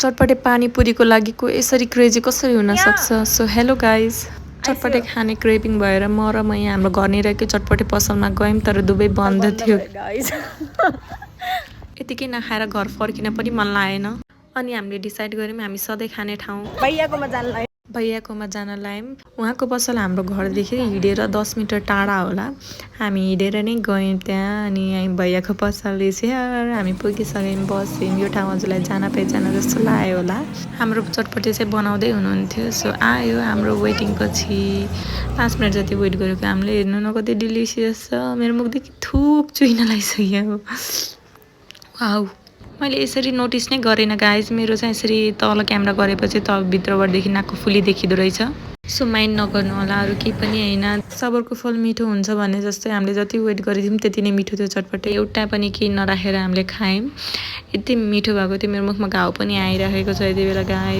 चटपटे पानीपुरीको लागि को यसरी क्रेजी कसरी हुन सक्छ। सो हेलो गाइज, चटपटे खाने क्रेभिङ भएर म र यहाँ हाम्रो घर निरकै चटपटे पसलमा गयौँ तर दुवै बन्द थियो। यतिकै नखाएर घर फर्किन पनि मन लागेन। अनि हामीले डिसाइड गऱ्यौँ हामी सधैँ खाने ठाउँ भैयाकोमा जान लाग्यौँ। उहाँको पसल हाम्रो घरदेखि हिँडेर 10 मिटर टाढा होला। हामी हिँडेर नै गयौँ त्यहाँ। अनि यहाँ भैयाको पसल रहेछ। हामी पुगिसक्यौँ, बस्यौँ। यो ठाउँ हजुरलाई जान पहिचान जस्तो लाग्यो होला। हाम्रो चटपटे चाहिँ बनाउँदै हुनुहुन्थ्यो। सो आयो हाम्रो वेटिङ पछि 5 मिनट जति वेट गरेको हामीले। हेर्नु न कति डिलिसियस छ। मेरो मुखदेखि थुक चुइन लागिसक्यो। वाउ, मैले यसरी नोटिस नै गरेन गाइज। मेरो चाहिँ यसरी तल क्यामेरा गरेपछि तल भित्रबाटदेखि नाकको फुली देखिँदो रहेछ। सो माइन्ड नगर्नु होला, अरू केही पनि होइन। सबरको फल मिठो हुन्छ भने जस्तै हामीले जति वेट गरेथ्यौँ त्यति नै मिठो थियो चटपटे। एउटा पनि केही नराखेर हामीले खायौँ। यति मिठो भएको थियो, मेरो मुखमा घाउ पनि आइरहेको छ यति बेला गाइज।